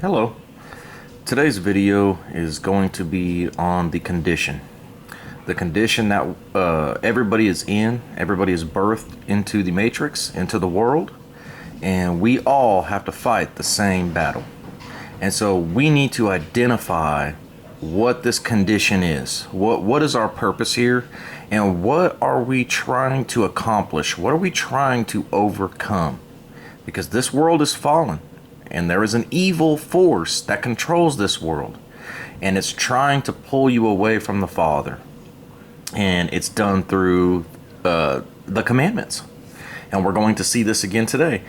Hello. Today's video is going to be on the condition. The condition that everybody is in. Everybody is birthed into the matrix, into the world, and we all have to fight the same battle. And so we need to identify what this condition is. What is our purpose here? And what are we trying to accomplish? What are we trying to overcome? Because this world is fallen. And there is an evil force that controls this world, and it's trying to pull you away from the Father, and it's done through the commandments. And we're going to see this again today.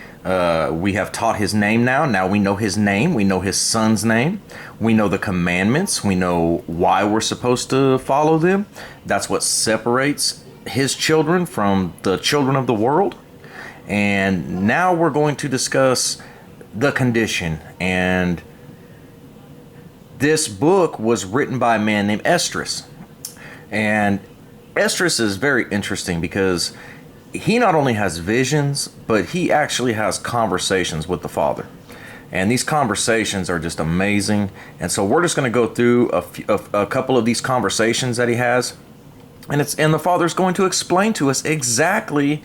We have taught his name now we know his name, we know his son's name, we know the commandments, we know why we're supposed to follow them. That's what separates his children from the children of the world. And now we're going to discuss the condition. And this book was written by a man named Esdras. And Esdras is very interesting because he not only has visions, but he actually has conversations with the Father. And these conversations are just amazing. And so we're just going to go through a couple of these conversations that he has. And the Father's going to explain to us exactly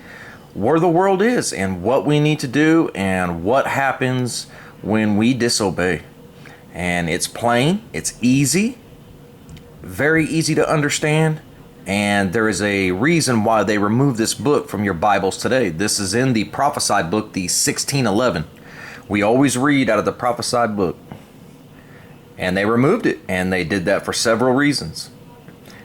where the world is and what we need to do and what happens when we disobey. And it's plain, it's easy, very easy to understand, and there is a reason why they removed this book from your Bibles today. This is in the prophesied book, the 1611. We always read out of the prophesied book, and they removed it, and they did that for several reasons.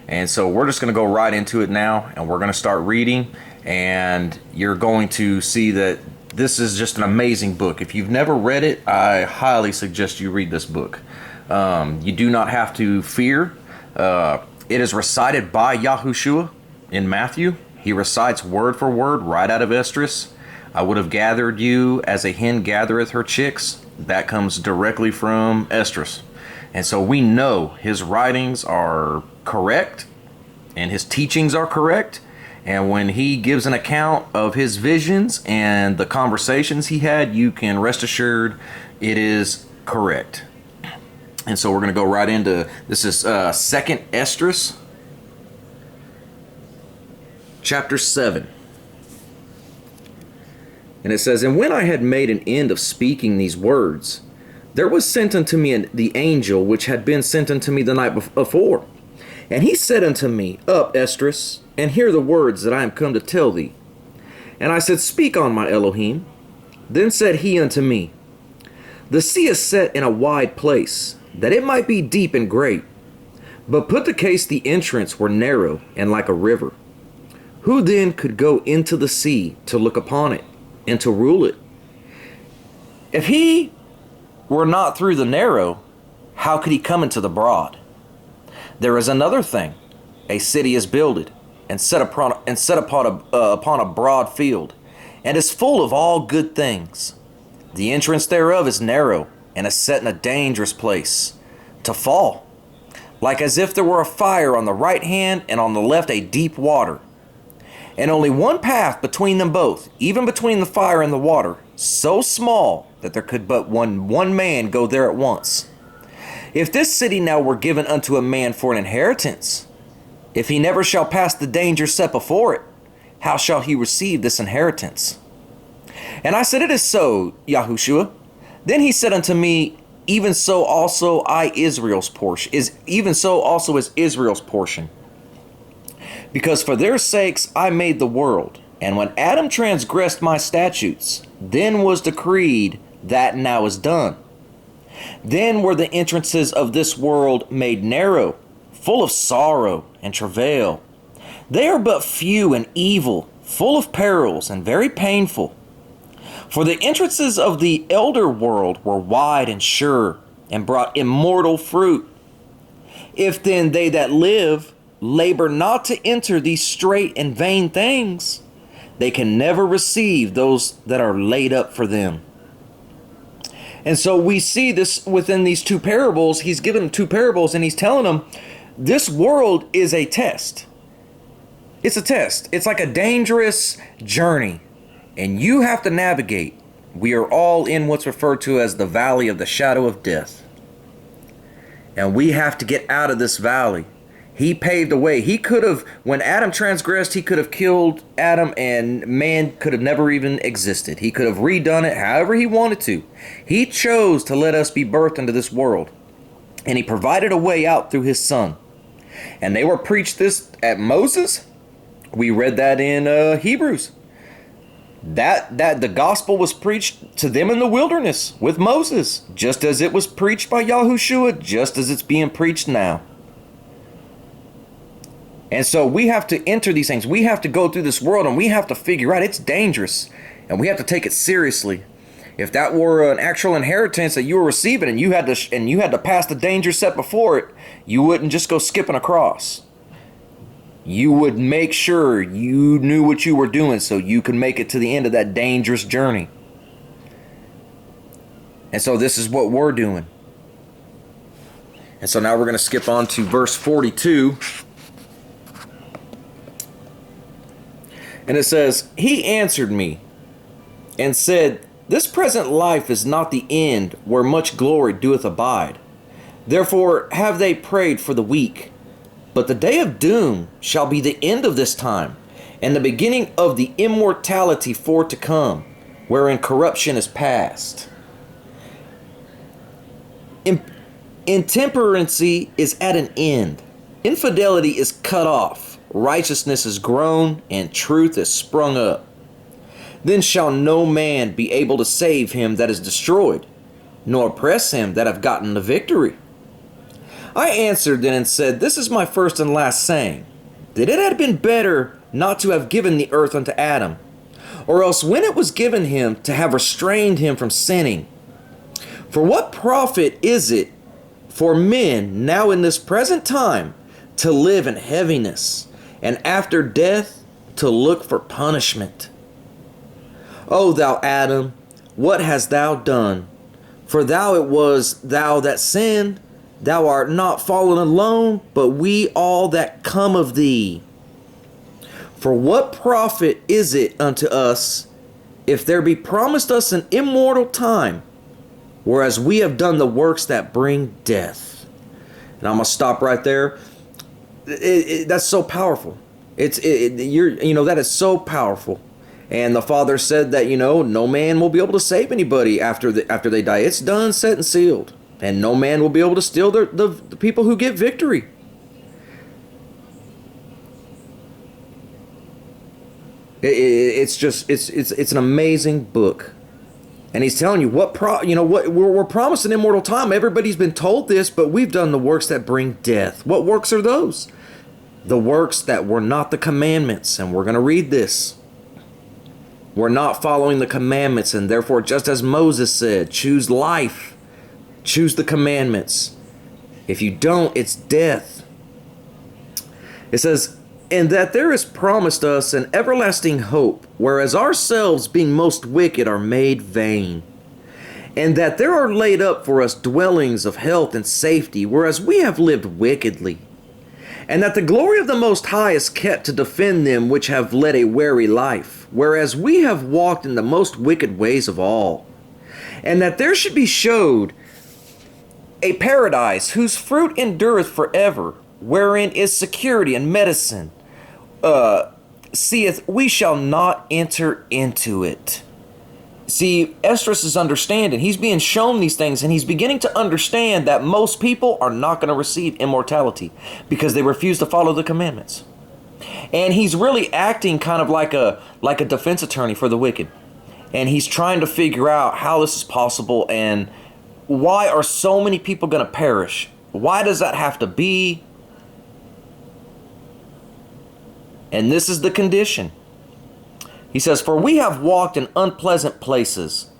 And so we're just going to go right into it now, and we're going to start reading. And you're going to see that this is just an amazing book. If you've never read it, I highly suggest you read this book. You do not have to fear. It is recited by Yahushua in Matthew. He recites word for word right out of Esdras. I would have gathered you as a hen gathereth her chicks. That comes directly from Esdras. And so we know his writings are correct and his teachings are correct. And when he gives an account of his visions and the conversations he had, you can rest assured it is correct. And so we're going to go right into, this is 2nd Esdras, chapter 7. And it says, "And when I had made an end of speaking these words, there was sent unto me the angel which had been sent unto me the night before. And he said unto me, Up, Esdras, and hear the words that I am come to tell thee. And I said, Speak on, my Elohim. Then said he unto me, The sea is set in a wide place, that it might be deep and great. But put the case the entrance were narrow and like a river. Who then could go into the sea to look upon it, and to rule it? If he were not through the narrow, how could he come into the broad? There is another thing. A city is builded, and set upon a broad field, and is full of all good things. The entrance thereof is narrow, and is set in a dangerous place, to fall, like as if there were a fire on the right hand, and on the left a deep water. And only one path between them both, even between the fire and the water, so small that there could but one man go there at once. If this city now were given unto a man for an inheritance, if he never shall pass the danger set before it, how shall he receive this inheritance? And I said, It is so, Yahushua. Then he said unto me, Even so also Israel's portion even so also is Israel's portion. Because for their sakes I made the world, and when Adam transgressed my statutes, then was decreed that now is done. Then were the entrances of this world made narrow, full of sorrow and travail. They are but few and evil, full of perils and very painful. For the entrances of the elder world were wide and sure, and brought immortal fruit. If then they that live labor not to enter these straight and vain things, they can never receive those that are laid up for them." And so we see this within these two parables. He's given them two parables, and he's telling them this world is a test. It's a test. It's like a dangerous journey, and you have to navigate. We are all in what's referred to as the valley of the shadow of death. And we have to get out of this valley. He paved a way. He could have, when Adam transgressed, he could have killed Adam and man could have never even existed. He could have redone it however he wanted to. He chose to let us be birthed into this world. And he provided a way out through his son. And they were preached this at Moses. We read that in Hebrews. That the gospel was preached to them in the wilderness with Moses, just as it was preached by Yahushua, just as it's being preached now. And so we have to enter these things. We have to go through this world and we have to figure out it's dangerous and we have to take it seriously. If that were an actual inheritance that you were receiving and you had to pass the danger set before it, you wouldn't just go skipping across. You would make sure you knew what you were doing so you could make it to the end of that dangerous journey. And so this is what we're doing. And so now we're going to skip on to verse 42. And it says, "He answered me and said, This present life is not the end where much glory doeth abide. Therefore have they prayed for the weak. But the day of doom shall be the end of this time, and the beginning of the immortality for to come, wherein corruption is past. Intemperancy is at an end. Infidelity is cut off. Righteousness is grown, and truth is sprung up. Then shall no man be able to save him that is destroyed, nor oppress him that have gotten the victory. I answered then and said, This is my first and last saying, that it had been better not to have given the earth unto Adam, or else when it was given him, to have restrained him from sinning. For what profit is it for men now in this present time to live in heaviness, and after death to look for punishment? O thou Adam, what hast thou done? For thou it was thou that sinned. Thou art not fallen alone, but we all that come of thee. For what profit is it unto us, if there be promised us an immortal time, whereas we have done the works that bring death? And I'm going to stop right there. That's so powerful. That is so powerful. And the Father said that, no man will be able to save anybody after they die. It's done, set, and sealed. And no man will be able to steal the people who get victory. It's an amazing book. And he's telling you we're promised an immortal time. Everybody's been told this, but we've done the works that bring death. What works are those? The works that were not the commandments. And we're going to read this. We're not following the commandments, and therefore, just as Moses said, choose life. Choose the commandments. If you don't, it's death. It says, And that there is promised us an everlasting hope, whereas ourselves being most wicked are made vain. And that there are laid up for us dwellings of health and safety, whereas we have lived wickedly. And that the glory of the Most High is kept to defend them which have led a weary life, whereas we have walked in the most wicked ways of all. And that there should be showed a paradise whose fruit endureth forever, wherein is security and medicine. Seeth, we shall not enter into it. See, Esdras is understanding. He's being shown these things, and he's beginning to understand that most people are not going to receive immortality because they refuse to follow the commandments. And he's really acting kind of like a defense attorney for the wicked. And he's trying to figure out how this is possible and why are so many people going to perish? Why does that have to be? And this is the condition. He says, For we have walked in unpleasant places,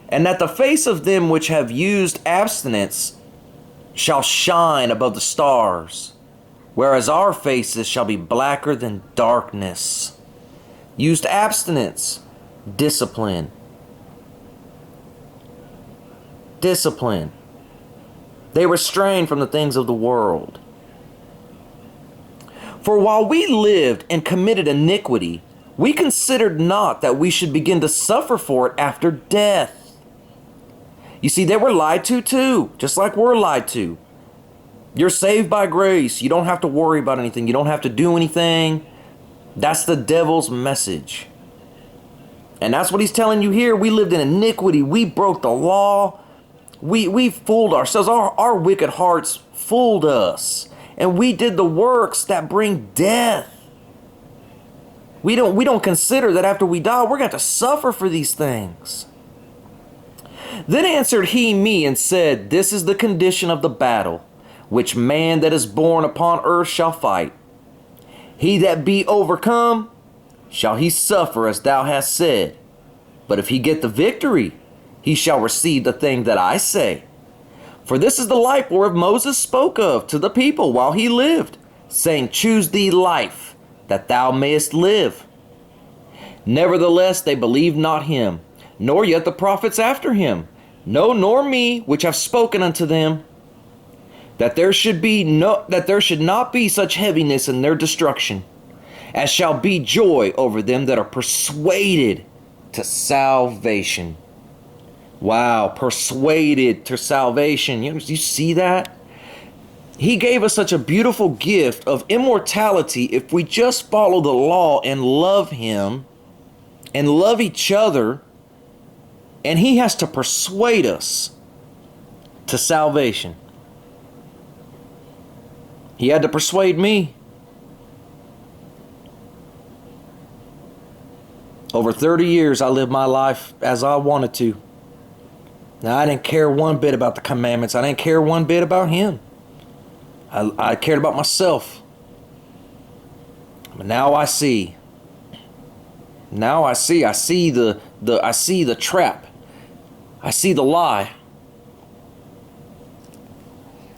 and that the face of them which have used abstinence shall shine above the stars, whereas our faces shall be blacker than darkness. Used abstinence, discipline. Discipline. They restrain from the things of the world. For while we lived and committed iniquity, we considered not that we should begin to suffer for it after death. You see, they were lied to too, just like we're lied to. You're saved by grace. You don't have to worry about anything. You don't have to do anything. That's the devil's message. And that's what he's telling you here. We lived in iniquity. We broke the law. We fooled ourselves. Our wicked hearts fooled us. And we did the works that bring death. We don't consider that after we die, we're going to suffer for these things. Then answered he me and said, this is the condition of the battle, which man that is born upon earth shall fight. He that be overcome, shall he suffer as thou hast said. But if he get the victory, he shall receive the thing that I say. For this is the life whereof Moses spoke of to the people while he lived, saying, choose thee life, that thou mayest live. Nevertheless they believed not him, nor yet the prophets after him, no, nor me, which have spoken unto them, that there should not be such heaviness in their destruction, as shall be joy over them that are persuaded to salvation. Wow, persuaded to salvation. You see that? He gave us such a beautiful gift of immortality if we just follow the law and love him and love each other. And he has to persuade us to salvation. He had to persuade me. Over 30 years, I lived my life as I wanted to. Now, I didn't care one bit about the commandments. I didn't care one bit about him. I cared about myself. But now I see. Now I see. I see the trap. I see the lie.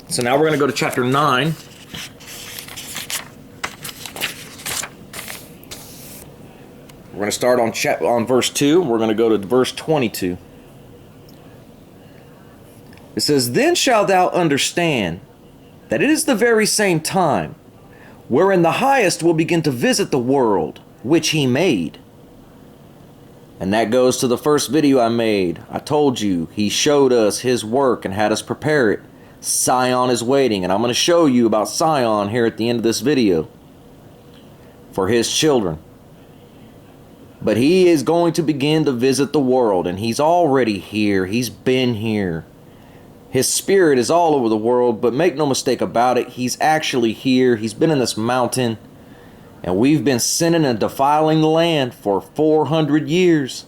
So now we're going to go to chapter 9. We're going to start on verse 2. We're going to go to verse 22. It says, then shalt thou understand that it is the very same time wherein the highest will begin to visit the world which he made. And that goes to the first video I made. I told you, he showed us his work and had us prepare it. Sion is waiting, and I'm going to show you about Sion here at the end of this video for his children. But he is going to begin to visit the world, and he's already here. He's been here. His spirit is all over the world, but make no mistake about it, he's actually here. He's been in this mountain, and we've been sinning and defiling the land for 400 years.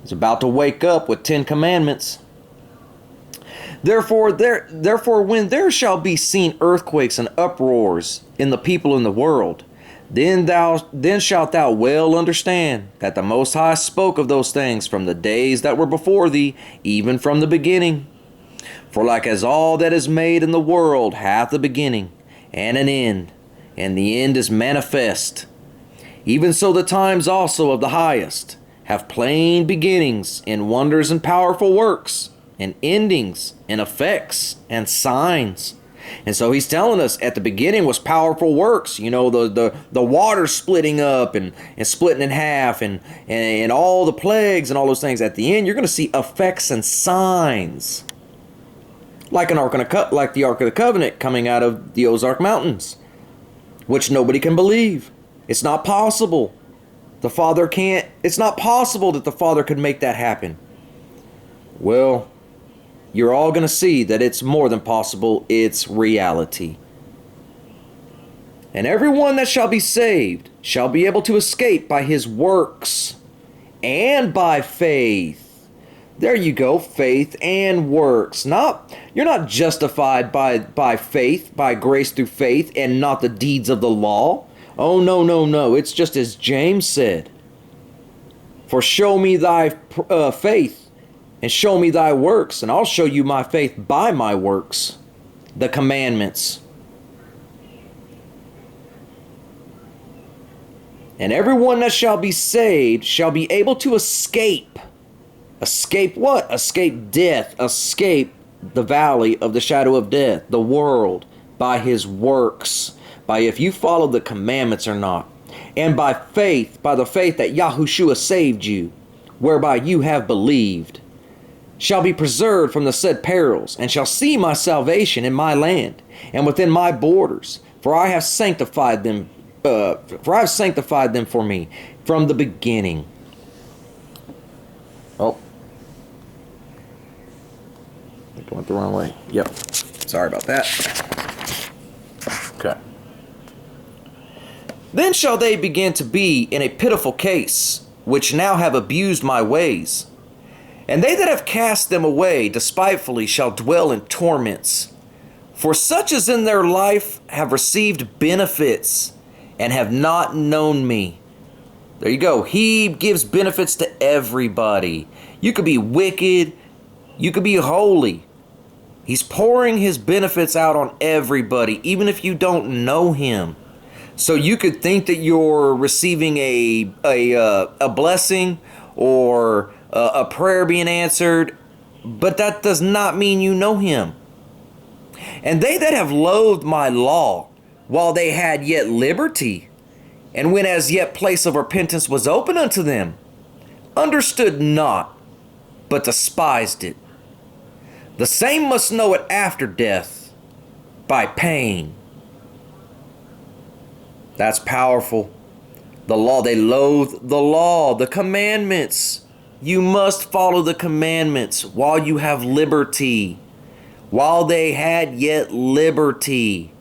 He's about to wake up with 10 commandments. Therefore, when there shall be seen earthquakes and uproars in the people in the world, then shalt thou well understand that the Most High spoke of those things from the days that were before thee, even from the beginning. For like as all that is made in the world hath a beginning and an end, and the end is manifest, even so the times also of the highest have plain beginnings in wonders and powerful works, and endings and effects and signs. And so he's telling us at the beginning was powerful works, you know, the water splitting up and splitting in half and all the plagues and all those things. At the end, you're going to see effects and signs. Like the Ark of the Covenant coming out of the Ozark Mountains, which nobody can believe. It's not possible. It's not possible that the Father could make that happen. Well, you're all going to see that it's more than possible. It's reality. And everyone that shall be saved shall be able to escape by his works and by faith. There you go, faith and works. You're not justified by faith, by grace through faith, and not the deeds of the law. Oh, no, no, no. It's just as James said. For show me thy faith, and show me thy works, and I'll show you my faith by my works, the commandments. And everyone that shall be saved shall be able to escape. Escape what? Escape death. Escape the valley of the shadow of death, the world, by his works, by if you follow the commandments or not. and by the faith that Yahushua saved you, whereby you have believed, shall be preserved from the said perils, and shall see my salvation in my land, and within my borders, for I have sanctified them for me from the beginning. Oh, I went the wrong way. Yep. Sorry about that. Okay. Then shall they begin to be in a pitiful case, which now have abused my ways. And they that have cast them away despitefully shall dwell in torments. For such as in their life have received benefits and have not known me. There you go. He gives benefits to everybody. You could be wicked. You could be holy. He's pouring his benefits out on everybody, even if you don't know him. So you could think that you're receiving a blessing or a prayer being answered, but that does not mean you know him. And they that have loathed my law, while they had yet liberty, and when as yet place of repentance was open unto them, understood not, but despised it. The same must know it after death, by pain. That's powerful. The law, they loathe the law, the commandments. You must follow the commandments while you have liberty. While they had yet liberty.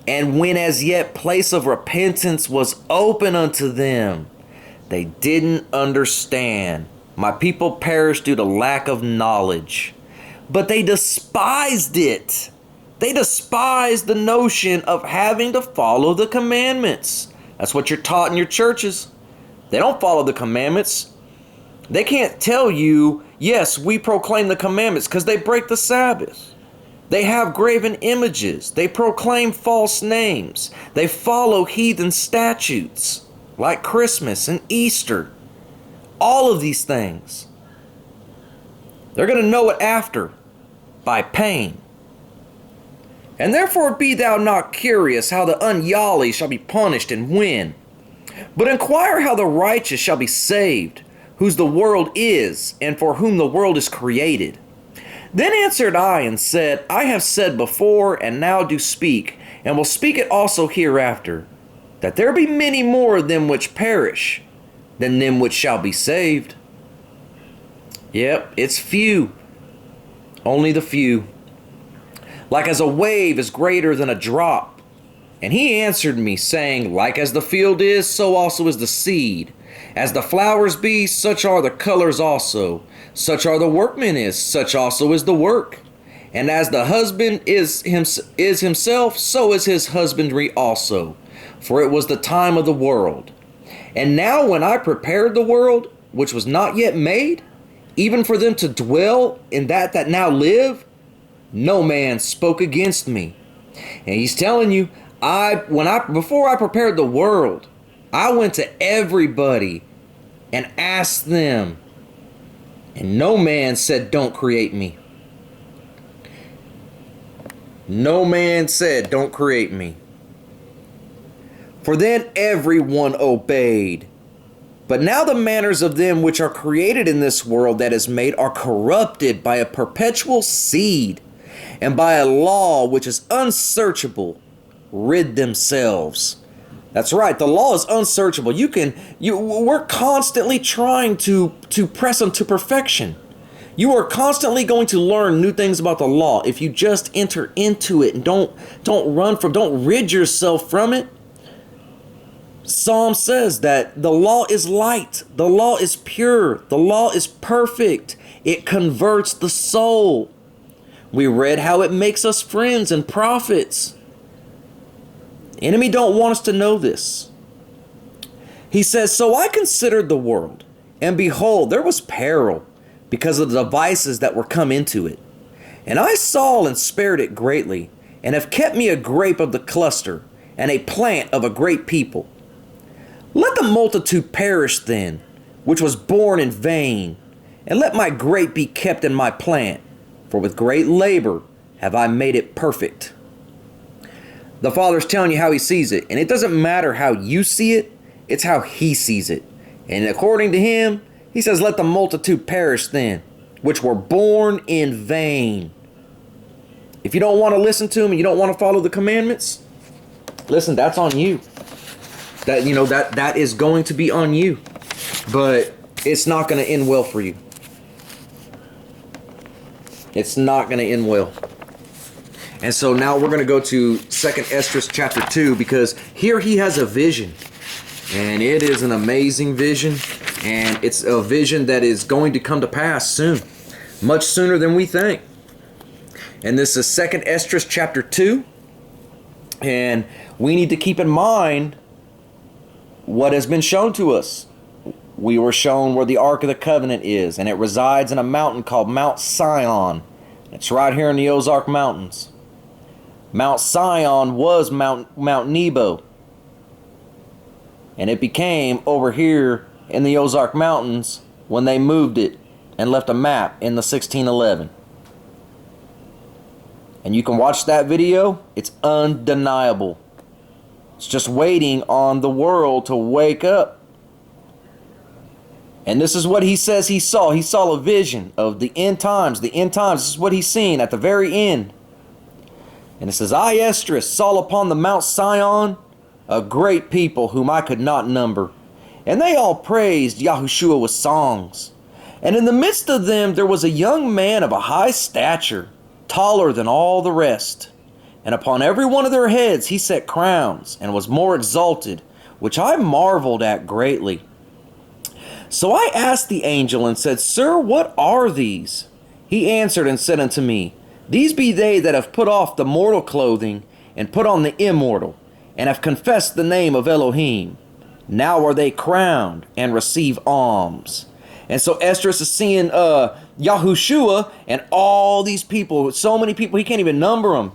And when as yet place of repentance was open unto them, they didn't understand. My people perished due to lack of knowledge. But they despised it. They despised the notion of having to follow the commandments. That's what you're taught in your churches. They don't follow the commandments. They can't tell you, yes, we proclaim the commandments, because they break the Sabbath. They have graven images. They proclaim false names. They follow heathen statutes like Christmas and Easter. All of these things. They're going to know it after, by pain. And therefore be thou not curious how the ungodly shall be punished and when. But inquire how the righteous shall be saved, whose the world is, and for whom the world is created. Then answered I and said, I have said before, and now do speak, and will speak it also hereafter, that there be many more of them which perish, than them which shall be saved. Yep, it's few. Only the few. Like as a wave is greater than a drop. And he answered me, saying, like as the field is, so also is the seed. As the flowers be, such are the colors also. Such are the workmen is, such also is the work. And as the husband is himself, so is his husbandry also. For it was the time of the world. And now when I prepared the world, which was not yet made, even for them to dwell in that now live, no man spoke against me. And he's telling you, before I prepared the world, I went to everybody and asked them, and no man said, don't create me. No man said, don't create me. For then everyone obeyed. But now the manners of them which are created in this world that is made are corrupted by a perpetual seed, and by a law which is unsearchable, rid themselves. That's right, the law is unsearchable. We're constantly trying to press them to perfection. You are constantly going to learn new things about the law if you just enter into it and don't rid yourself from it. Psalm says that the law is light, the law is pure, the law is perfect. It converts the soul. We read how it makes us friends and prophets. The enemy don't want us to know this. He says, so I considered the world, and behold, there was peril, because of the devices that were come into it. And I saw and spared it greatly, and have kept me a grape of the cluster, and a plant of a great people. Let the multitude perish then, which was born in vain, and let my grape be kept in my plant, for with great labor have I made it perfect. The Father's telling you how he sees it. And it doesn't matter how you see it, it's how he sees it. And according to him, he says, let the multitude perish then, which were born in vain. If you don't want to listen to him and you don't want to follow the commandments, listen, that's on you. That is going to be on you. But it's not going to end well for you. It's not going to end well. And so now we're going to go to 2nd Esdras chapter 2, because here he has a vision. And it is an amazing vision. And it's a vision that is going to come to pass soon. Much sooner than we think. And this is 2nd Esdras chapter 2. And we need to keep in mind what has been shown to us. We were shown where the Ark of the Covenant is, and it resides in a mountain called Mount Sion. It's right here in the Ozark Mountains. Mount Sion was Mount Nebo, and it became over here in the Ozark Mountains when they moved it and left a map in the 1611. And you can watch that video. It's undeniable. It's just waiting on the world to wake up. And this is what he says he saw. He saw a vision of the end times. The end times. This is what he's seen at the very end. And it says, I, Esdras, saw upon the Mount Sion a great people whom I could not number. And they all praised Yahushua with songs. And in the midst of them there was a young man of a high stature, taller than all the rest. And upon every one of their heads he set crowns, and was more exalted, which I marveled at greatly. So I asked the angel and said, Sir, what are these? He answered and said unto me, These be they that have put off the mortal clothing, and put on the immortal, and have confessed the name of Elohim. Now are they crowned, and receive alms. And so Esdras is seeing Yahushua and all these people, so many people, he can't even number them.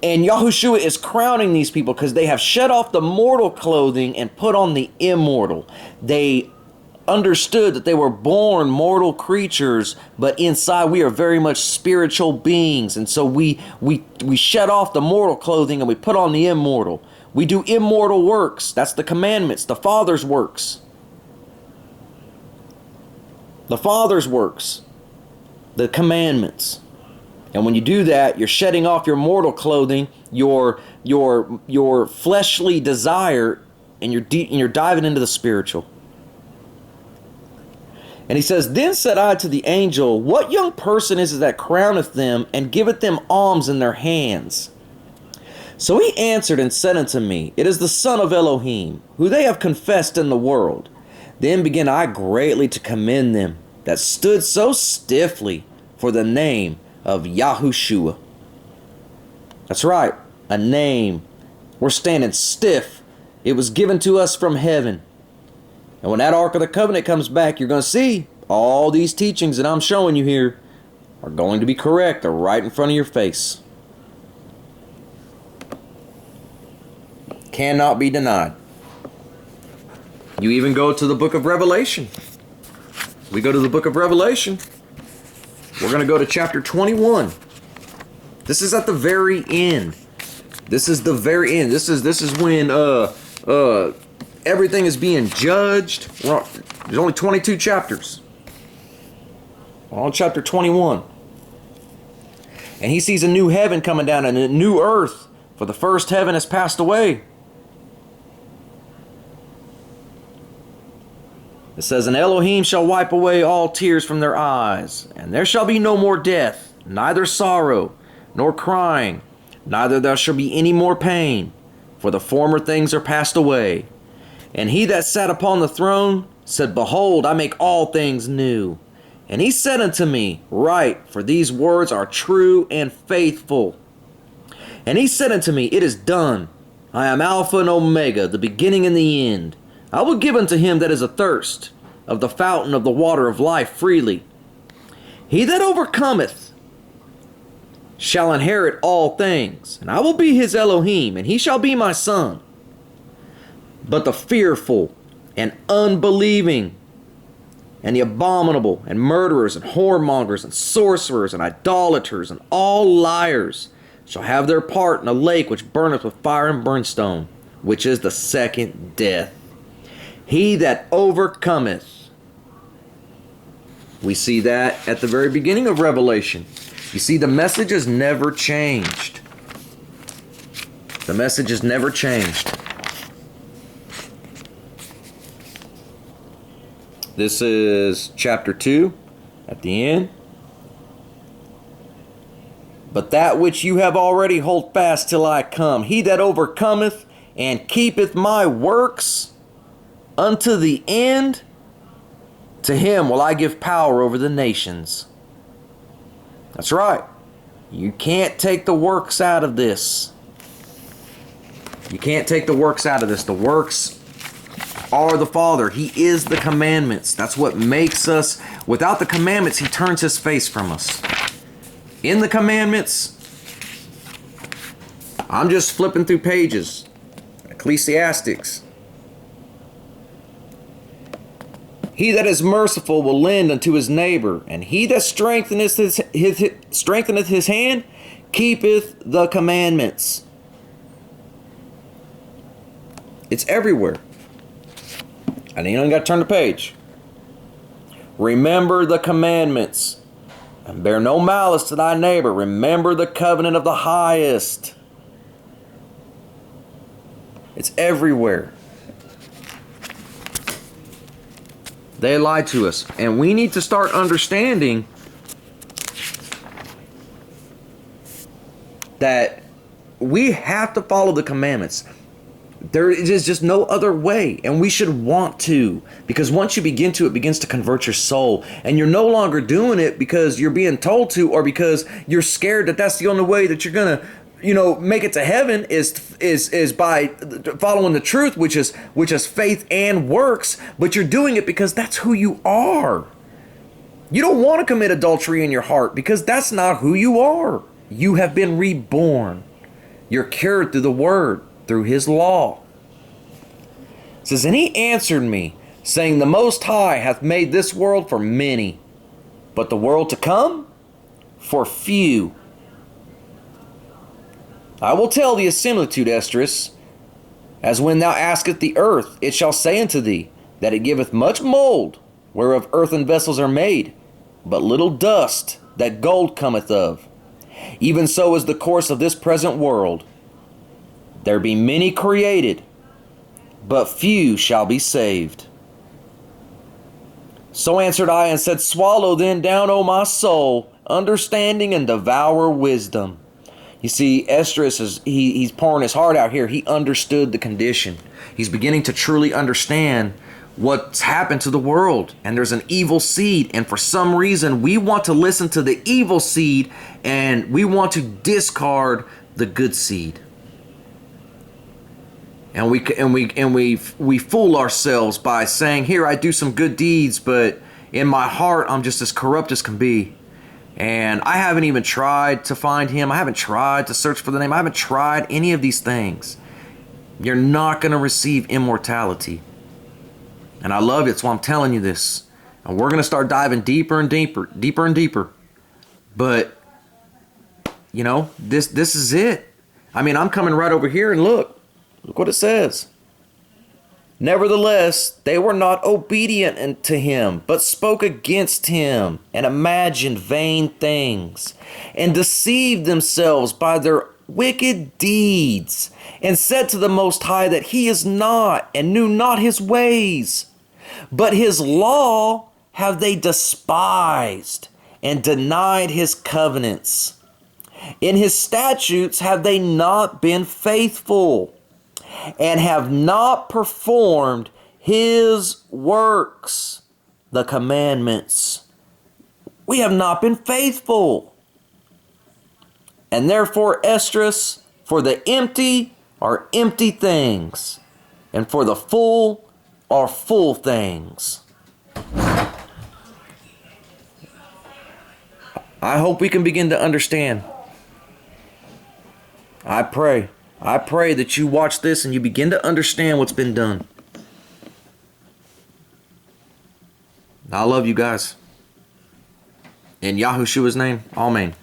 And Yahushua is crowning these people because they have shed off the mortal clothing and put on the immortal. They understood that they were born mortal creatures, but inside we are very much spiritual beings. And so we shed off the mortal clothing and we put on the immortal. We do immortal works. That's the commandments, the Father's works. The Father's works, the commandments. And when you do that, you're shedding off your mortal clothing, your fleshly desire, and you're diving into the spiritual. And he says, Then said I to the angel, What young person is it that crowneth them, and giveth them alms in their hands? So he answered and said unto me, It is the Son of Elohim, who they have confessed in the world. Then began I greatly to commend them, that stood so stiffly for the name of Yahushua. That's right, a name. We're standing stiff. It was given to us from heaven. And when that Ark of the Covenant comes back, you're going to see all these teachings that I'm showing you here are going to be correct. They're right in front of your face. Cannot be denied. You even go to the book of Revelation. We go to the book of Revelation. We're going to go to chapter 21. This is at the very end. This is the very end. This is when everything is being judged. There's only 22 chapters. We're on chapter 21. And he sees a new heaven coming down and a new earth, for the first heaven has passed away. It says, And Elohim shall wipe away all tears from their eyes, and there shall be no more death, neither sorrow, nor crying, neither there shall be any more pain, for the former things are passed away. And he that sat upon the throne said, Behold, I make all things new. And he said unto me, Write, for these words are true and faithful. And he said unto me, It is done. I am Alpha and Omega, the beginning and the end. I will give unto him that is athirst of the fountain of the water of life freely. He that overcometh shall inherit all things, and I will be his Elohim, and he shall be my son. But the fearful and unbelieving and the abominable and murderers and whoremongers and sorcerers and idolaters and all liars shall have their part in a lake which burneth with fire and brimstone, which is the second death. He that overcometh. We see that at the very beginning of Revelation. You see, the message has never changed. The message has never changed. This is chapter 2 at the end. But that which you have already hold fast till I come. He that overcometh and keepeth my works unto the end, to him will I give power over the nations. That's right. You can't take the works out of this. You can't take the works out of this. The works are the Father. He is the commandments. That's what makes us. Without the commandments, He turns His face from us. In the commandments, I'm just flipping through pages. Ecclesiastics. He that is merciful will lend unto his neighbor, and he that strengtheneth his hand keepeth the commandments. It's everywhere. And you don't got to turn the page. Remember the commandments, and bear no malice to thy neighbor. Remember the covenant of the highest. It's everywhere. They lie to us. And we need to start understanding that we have to follow the commandments. There is just no other way, and we should want to, because once you begin to, it begins to convert your soul, and you're no longer doing it because you're being told to, or because you're scared that that's the only way that you're gonna, make it to heaven is by following the truth, which is faith and works. But you're doing it because that's who you are. You don't want to commit adultery in your heart because that's not who you are. You have been reborn. You're cured through the Word, through His law. It says, and He answered me, saying, the Most High hath made this world for many, but the world to come for few. I will tell thee a similitude, Esdras, as when thou askest the earth, it shall say unto thee, that it giveth much mold, whereof earthen vessels are made, but little dust that gold cometh of. Even so is the course of this present world. There be many created, but few shall be saved. So answered I and said, swallow then down, O my soul, understanding, and devour wisdom. You see, Esdras he's pouring his heart out here. He understood the condition. He's beginning to truly understand what's happened to the world. And there's an evil seed. And for some reason, we want to listen to the evil seed and we want to discard the good seed. And we fool ourselves by saying, here, I do some good deeds, but in my heart, I'm just as corrupt as can be. And I haven't even tried to find Him. I haven't tried to search for the name. I haven't tried any of these things. You're not going to receive immortality. And I love it. That's why I'm telling you this. And we're going to start diving deeper and deeper, deeper and deeper. But, this is it. I mean, I'm coming right over here and look what it says. Nevertheless, they were not obedient unto Him, but spoke against Him, and imagined vain things, and deceived themselves by their wicked deeds, and said to the Most High that He is not, and knew not His ways. But His law have they despised, and denied His covenants. In His statutes have they not been faithful, and have not performed His works, the commandments. We have not been faithful. And therefore, Esdras, for the empty are empty things, and for the full are full things. I hope we can begin to understand. I pray that you watch this and you begin to understand what's been done. I love you guys. In Yahushua's name, amen.